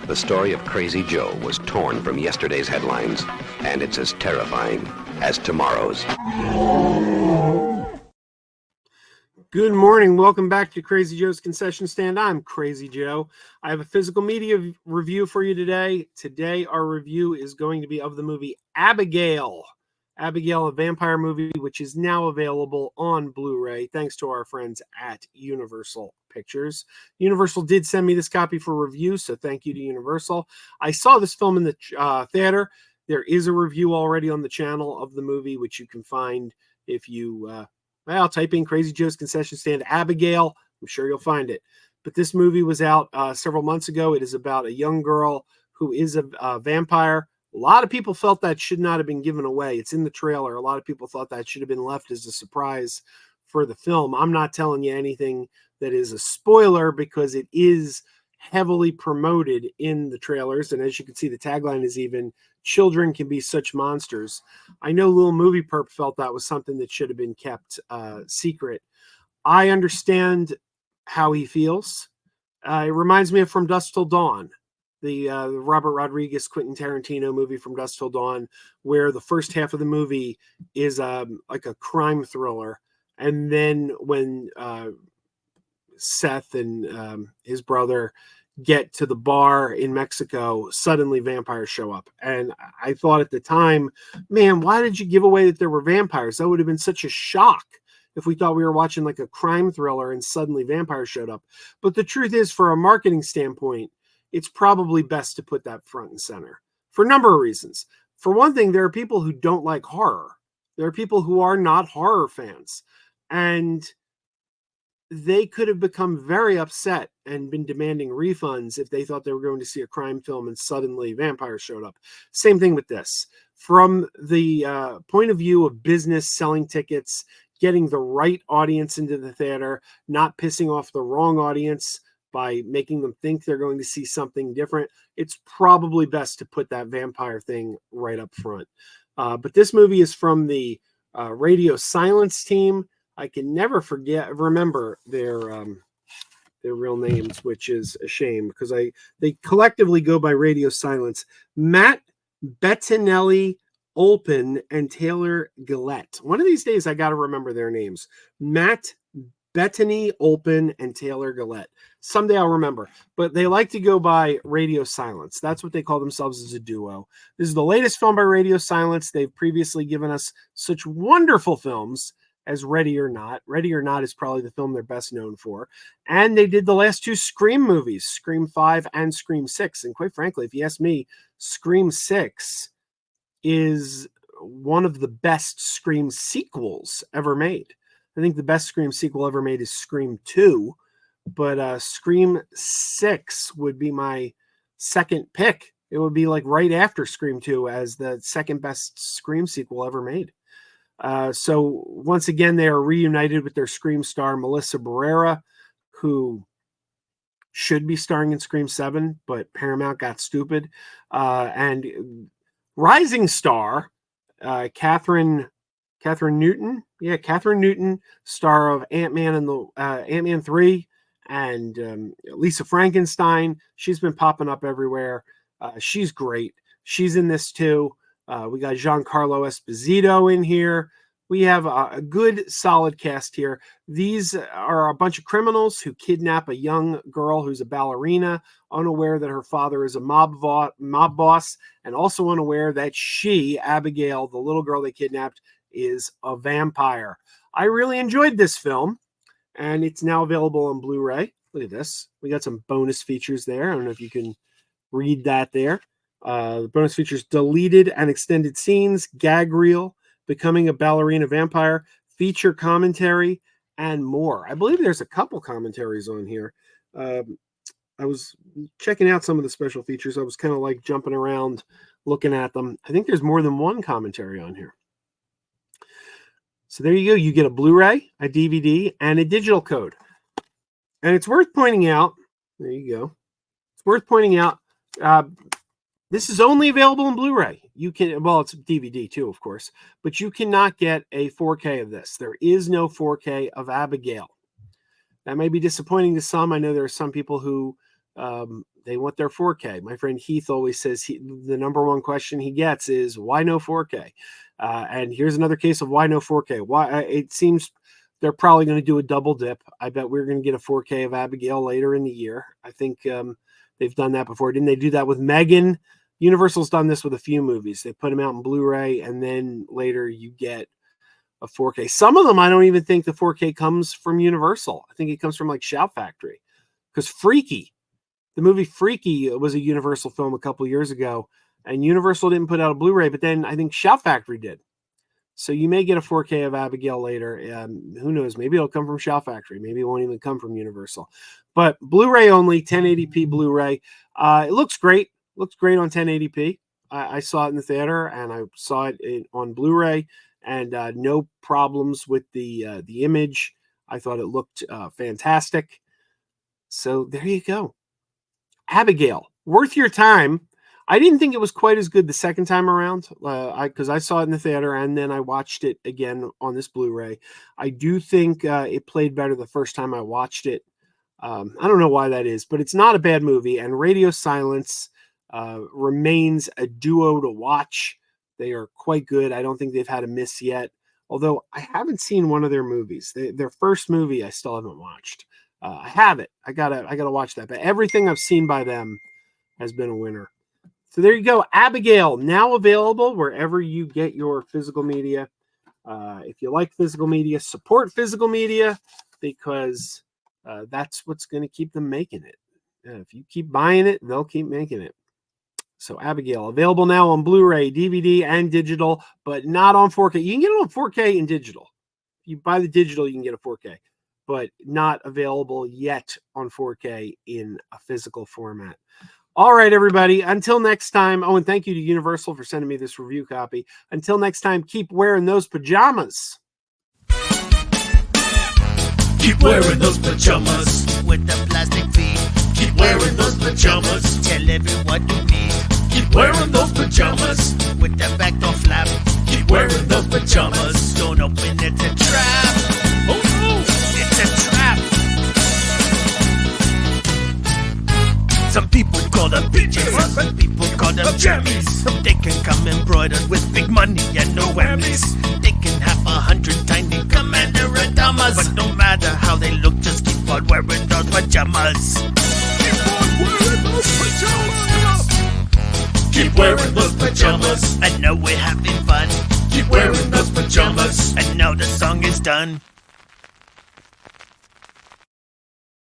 The story of Crazy Joe was torn from yesterday's headlines, and it's as terrifying as tomorrow's. Good morning. Welcome back to Crazy Joe's Concession Stand. I'm Crazy Joe. I have a physical media review for you today. Today, our review is going to be of the movie Abigail. Abigail, a vampire movie, which is now available on Blu-ray, thanks to our friends at Universal Pictures. Universal did send me this copy for review, so thank you to Universal. I saw this film in the theater. There is a review already on the channel of the movie, which you can find if you... type in Crazy Joe's Concession Stand Abigail. I'm sure you'll find it. But this movie was out several months ago. It is about a young girl who is a vampire. A lot of people felt that should not have been given away. It's in the trailer. A lot of people thought that should have been left as a surprise for the film. I'm not telling you anything that is a spoiler because it is heavily promoted in the trailers. And as you can see, the tagline is even, "Children can be such monsters." I know Little Movie Perp felt that was something that should have been kept secret. I understand how he feels. It reminds me of From Dusk Till Dawn, the Robert Rodriguez, Quentin Tarantino movie From Dusk Till Dawn, where the first half of the movie is like a crime thriller. And then when Seth and his brother get to the bar in Mexico, suddenly vampires show up. And I thought at the time, man, why did you give away that there were vampires? That would have been such a shock if we thought we were watching like a crime thriller and suddenly vampires showed up. But the truth is, for a marketing standpoint, it's probably best to put that front and center for a number of reasons. For one thing, there are people who don't like horror. There are people who are not horror fans. And they could have become very upset and been demanding refunds if they thought they were going to see a crime film and suddenly vampires showed up. Same thing with this. From the point of view of business, selling tickets, getting the right audience into the theater, not pissing off the wrong audience by making them think they're going to see something different, it's probably best to put that vampire thing right up front. But this movie is from the Radio Silence team. I can never remember their real names, which is a shame because they collectively go by Radio Silence. Matt Bettinelli-Olpin and Taylor Gillet. One of these days, I got to remember their names. Matt Bettinelli-Olpin and Taylor Gillet. Someday I'll remember. But they like to go by Radio Silence. That's what they call themselves as a duo. This is the latest film by Radio Silence. They've previously given us such wonderful films as Ready or Not. Ready or Not is probably the film they're best known for. And they did the last two Scream movies, Scream 5 and Scream 6. And quite frankly, if you ask me, Scream 6 is one of the best Scream sequels ever made. I think the best Scream sequel ever made is Scream 2. But Scream 6 would be my second pick. It would be like right after Scream 2 as the second best Scream sequel ever made. So once again, they are reunited with their Scream star, Melissa Barrera, who should be starring in Scream 7, but Paramount got stupid. And rising star, Catherine Newton. Yeah, Catherine Newton, star of Ant-Man and the Ant-Man 3 and Lisa Frankenstein. She's been popping up everywhere. She's great. She's in this too. We got Giancarlo Esposito in here. We have a good, solid cast here. These are a bunch of criminals who kidnap a young girl who's a ballerina, unaware that her father is a mob boss, and also unaware that she, Abigail, the little girl they kidnapped, is a vampire. I really enjoyed this film, and it's now available on Blu-ray. Look at this. We got some bonus features there. I don't know if you can read that there. The bonus features: deleted and extended scenes, gag reel, becoming a ballerina vampire, feature commentary, and more. I believe there's a couple commentaries on here. I was checking out some of the special features. I was kind of like jumping around looking at them. I think there's more than one commentary on here. So there you go. You get a Blu-ray, a DVD, and a digital code. And it's worth pointing out, there you go. It's worth pointing out, this is only available in Blu-ray. You can, well, it's DVD too, of course, but you cannot get a 4K of this. There is no 4K of Abigail. That may be disappointing to some. I know there are some people who they want their 4K. My friend Heath always says the number one question he gets is, why no 4K? And here's another case of why no 4K. Why it seems they're probably going to do a double dip. I bet we're going to get a 4K of Abigail later in the year. I think they've done that before. Didn't they do that with Megan? Universal's done this with a few movies. They put them out in Blu-ray, and then later you get a 4K. Some of them, I don't even think the 4K comes from Universal. I think it comes from like Shout Factory. Because Freaky, the movie Freaky was a Universal film a couple years ago, and Universal didn't put out a Blu-ray, but then I think Shout Factory did. So you may get a 4K of Abigail later. Who knows? Maybe it'll come from Shout Factory. Maybe it won't even come from Universal. But Blu-ray only, 1080p Blu-ray. It looks great. Looks great on 1080p. I saw it in the theater, and I saw it on Blu-ray, and no problems with the image. I thought it looked fantastic. So there you go. Abigail, worth your time. I didn't think it was quite as good the second time around, because I saw it in the theater and then I watched it again on this Blu-ray. I do think it played better the first time I watched it. I don't know why that is, but it's not a bad movie. And Radio Silence remains a duo to watch. They are quite good. I don't think they've had a miss yet, although I haven't seen one of their movies. Their first movie I still haven't watched. I have it. I gotta watch that. But everything I've seen by them has been a winner. So there you go. Abigail, now available wherever you get your physical media. If you like physical media, support physical media, because that's what's going to keep them making it. If you keep buying it, they'll keep making it. So Abigail, available now on Blu-ray, DVD, and digital, but not on 4K. You can get it on 4K and digital. If you buy the digital, you can get a 4K, but not available yet on 4K in a physical format. All right, everybody. Until next time. Oh, and thank you to Universal for sending me this review copy. Until next time, keep wearing those pajamas. Keep wearing those pajamas with the plastic feet. Keep wearing those pajamas. Tell everyone you meet. Keep wearing those pajamas with the back door flap. Keep wearing those pajamas. Don't open it, it's a trap. Oh no, it's a trap. Some people call them PJs, some people call them jammies. They can come embroidered with big money and no whammies. They can have 100 tiny commander pajamas, but no matter how they look, just keep on wearing those pajamas. Keep on wearing those pajamas. Keep wearing those pajamas. I know we're having fun. Keep wearing those pajamas. And now the song is done.